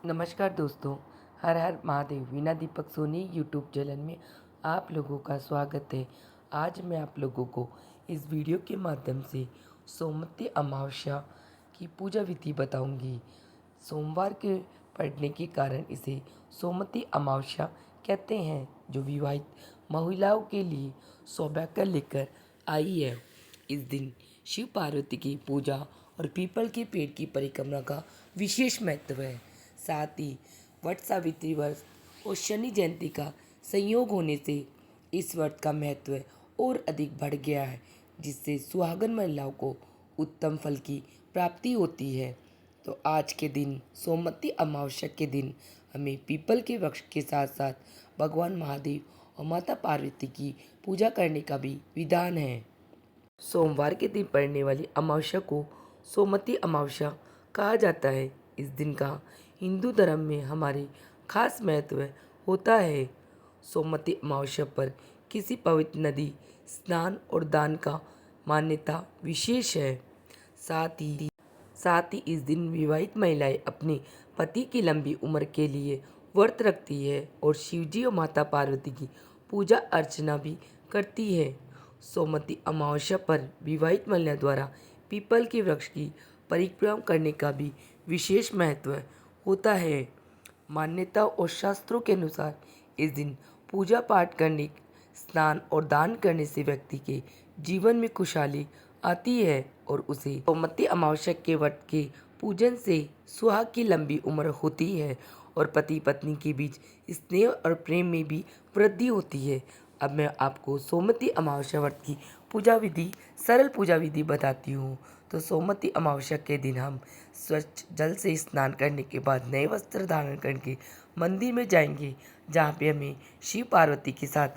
नमस्कार दोस्तों। हर हर महादेव। वीणा Deepak Soni YouTube channel में आप लोगों का स्वागत है। आज मैं आप लोगों को इस वीडियो के माध्यम से सोमवती अमावस्या की पूजा विधि बताऊंगी। सोमवार के पड़ने के कारण इसे सोमवती अमावस्या कहते हैं, जो विवाहित महिलाओं के लिए सौभाग्य लेकर आई है। इस दिन शिव पार्वती की पूजा और पीपल के पेड़ की परिक्रमा का विशेष महत्व है। साथ ही वट सावित्री व्रत और शनि जयंती का संयोग होने से इस व्रत का महत्व और अधिक बढ़ गया है, जिससे सुहागन महिलाओं को उत्तम फल की प्राप्ति होती है। तो आज के दिन सोमवती अमावस्या के दिन हमें पीपल के वृक्ष के साथ साथ भगवान महादेव और माता पार्वती की पूजा करने का भी विधान है। सोमवार के दिन पड़ने वाली अमावस्या को सोमवती अमावस्या कहा जाता है। इस दिन का हिंदू धर्म में हमारे खास महत्व होता है। सोमवती अमावस्या पर किसी पवित्र नदी स्नान और दान का मान्यता विशेष है। साथ ही इस दिन विवाहित महिलाएं अपने पति की लंबी उम्र के लिए व्रत रखती है और शिवजी और माता पार्वती की पूजा अर्चना भी करती है। सोमवती अमावस्या पर विवाहित महिला द्वारा पीपल के वृक्ष की परिक्रमा करने का भी विशेष महत्व होता है। मान्यता और शास्त्रों के अनुसार इस दिन पूजा पाठ करने, स्नान और दान करने से व्यक्ति के जीवन में खुशहाली आती है और उसे सोमवती अमावस्या के व्रत के पूजन से सुहाग की लंबी उम्र होती है और पति पत्नी के बीच स्नेह और प्रेम में भी वृद्धि होती है। अब मैं आपको सोमवती अमावस्या व्रत की पूजा विधि, सरल पूजा विधि बताती हूँ। तो सोमवती अमावस्या के दिन हम स्वच्छ जल से स्नान करने के बाद नए वस्त्र धारण करके मंदिर में जाएंगे, जहाँ पे हमें शिव पार्वती के साथ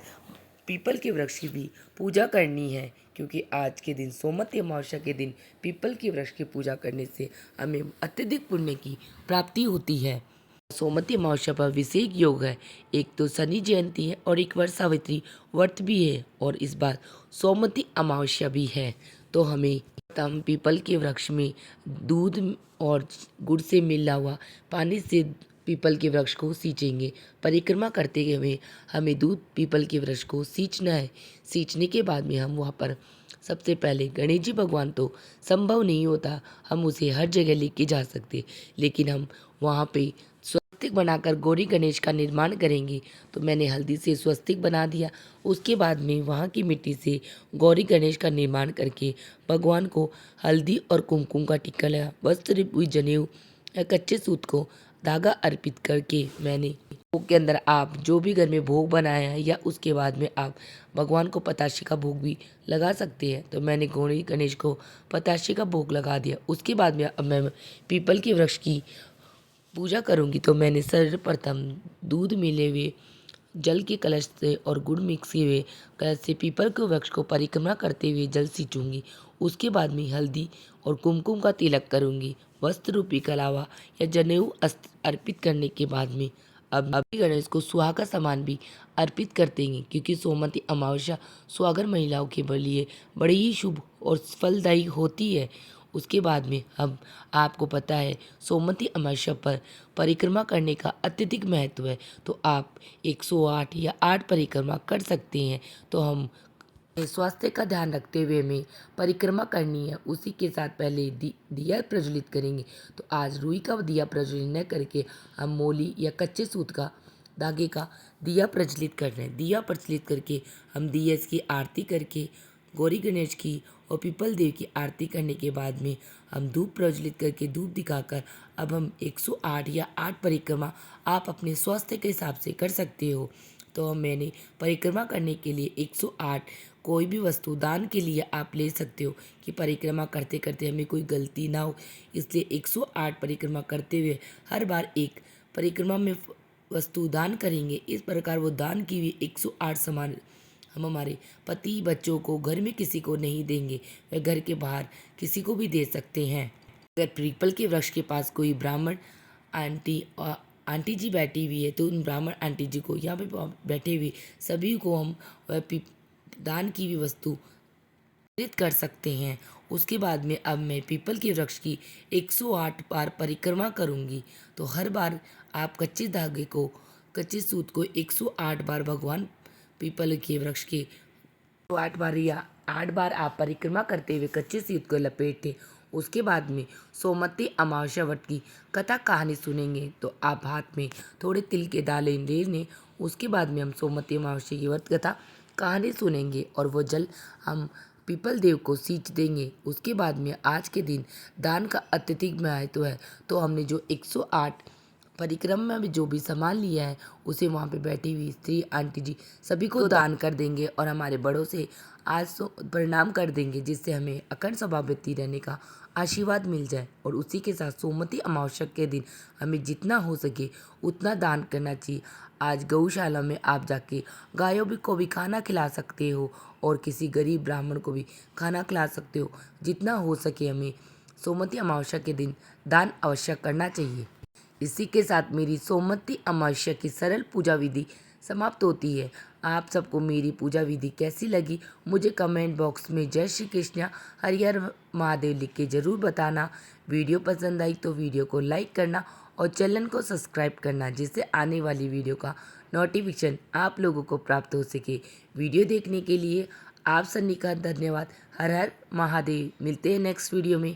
पीपल के वृक्ष की भी पूजा करनी है, क्योंकि आज के दिन सोमवती अमावस्या के दिन पीपल के वृक्ष की पूजा करने से हमें अत्यधिक पुण्य की प्राप्ति होती है। सोमवती अमावस्या पर विशेष योग है। एक तो शनि जयंती है और एक वट सावित्री व्रत भी है और इस बार सोमवती अमावस्या भी है। तो हम पीपल के वृक्ष में दूध और गुड़ से मिला हुआ पानी से पीपल के वृक्ष को सींचेंगे। परिक्रमा करते हुए हमें दूध पीपल के वृक्ष को सींचना है। सींचने के बाद में हम वहाँ पर सबसे पहले गणेश जी भगवान तो संभव नहीं होता, हम उसे हर जगह लेके जा सकते, लेकिन हम वहाँ पे स्वस्तिक बनाकर गौरी गणेश का निर्माण करेंगे। तो मैंने हल्दी से स्वस्तिक बना दिया। उसके बाद में वहाँ की मिट्टी से गौरी गणेश का निर्माण करके भगवान को हल्दी और कुमकुम का टिक्का लगा, वस्त्र हुई जनेऊ या कच्चे सूत को धागा अर्पित करके मैंने भोग के अंदर आप जो भी घर में भोग बनाया है या उसके बाद में आप भगवान को पताशे का भोग भी लगा सकते हैं। तो मैंने गौरी गणेश को पताशे का भोग लगा दिया। उसके बाद में अब मैं पीपल के वृक्ष की पूजा करूंगी। तो मैंने सर्वप्रथम दूध मिले हुए जल के कलश से और गुड़ मिक्स किए हुए कलश से पीपल के वृक्ष को परिक्रमा करते हुए जल सींचूंगी। उसके बाद में हल्दी और कुमकुम का तिलक करूंगी। वस्त्र रूपी कलावा या जनेऊ अर्पित करने के बाद में अब गणेश को सुहा का सामान भी अर्पित कर देंगे, क्योंकि सोमवती अमावस्या सुहागन महिलाओं के लिए बड़ी ही शुभ और फलदायी होती है। उसके बाद में अब आपको पता है सोमवती अमावस्या पर परिक्रमा करने का अत्यधिक महत्व है। तो आप 108 या 8 परिक्रमा कर सकते हैं। तो हम स्वास्थ्य का ध्यान रखते हुए हमें परिक्रमा करनी है। उसी के साथ पहले दिया प्रज्वलित करेंगे। तो आज रुई का दिया प्रज्वलित न करके हम मोली या कच्चे सूत का धागे का दिया प्रज्वलित कर रहे हैं। दिया प्रज्वलित करके हम दिया की आरती करके गौरी गणेश की और पीपल देव की आरती करने के बाद में हम धूप प्रज्वलित करके धूप दिखाकर अब हम 108 या 8 परिक्रमा आप अपने स्वास्थ्य के हिसाब से कर सकते हो। तो मैंने परिक्रमा करने के लिए 108 कोई भी वस्तु दान के लिए आप ले सकते हो, कि परिक्रमा करते करते हमें कोई गलती ना हो। इसलिए 108 परिक्रमा करते हुए हर बार एक परिक्रमा में वस्तु दान करेंगे। इस प्रकार वो दान की हुई 108 सामान हम हमारे पति बच्चों को, घर में किसी को नहीं देंगे, वह घर के बाहर किसी को भी दे सकते हैं। अगर पीपल के वृक्ष के पास कोई ब्राह्मण आंटी जी बैठी हुई है, तो उन ब्राह्मण आंटी जी को यहाँ पे बैठे हुए सभी को हम दान की हुई वस्तु प्रेरित कर सकते हैं। उसके बाद में अब मैं पीपल के वृक्ष की 108 बार परिक्रमा करूंगी। तो हर बार आप कच्चे सूत को 108 बार भगवान पीपल के वृक्ष के 8 बार या 8 बार आप परिक्रमा करते हुए कच्चे सूत को लपेटें। उसके बाद में सोमवती अमावस्या व्रत की कथा कहानी सुनेंगे। तो आप हाथ में थोड़े तिल के दाने ले लें। उसके बाद में हम सोमवती अमावस्या की व्रत कथा कहानी सुनेंगे और वो जल हम पीपल देव को सींच देंगे। उसके बाद में आज के दिन दान का अत्यधिक महत्व है। तो हमने जो 108 परिक्रमा में जो भी सामान लिया है उसे वहाँ पे बैठी हुई स्त्री आंटी जी सभी को दान कर देंगे और हमारे बड़ों से आज तो प्रणाम कर देंगे, जिससे हमें अखंड सौभाग्यवती रहने का आशीर्वाद मिल जाए। और उसी के साथ सोमवती अमावस्या के दिन हमें जितना हो सके उतना दान करना चाहिए। आज गौशाला में आप जाके गायों भी को भी खाना खिला सकते हो और किसी गरीब ब्राह्मण को भी खाना खिला सकते हो। जितना हो सके हमें सोमवती अमावस्या के दिन दान अवश्य करना चाहिए। इसी के साथ मेरी सोमवती अमावस्या की सरल पूजा विधि समाप्त होती है। आप सबको मेरी पूजा विधि कैसी लगी मुझे कमेंट बॉक्स में जय श्री कृष्ण हरिहर महादेव लिख के ज़रूर बताना। वीडियो पसंद आई तो वीडियो को लाइक करना और चैनल को सब्सक्राइब करना, जिससे आने वाली वीडियो का नोटिफिकेशन आप लोगों को प्राप्त हो सके। वीडियो देखने के लिए आप सभी का धन्यवाद। हर हर महादेव। मिलते हैं नेक्स्ट वीडियो में।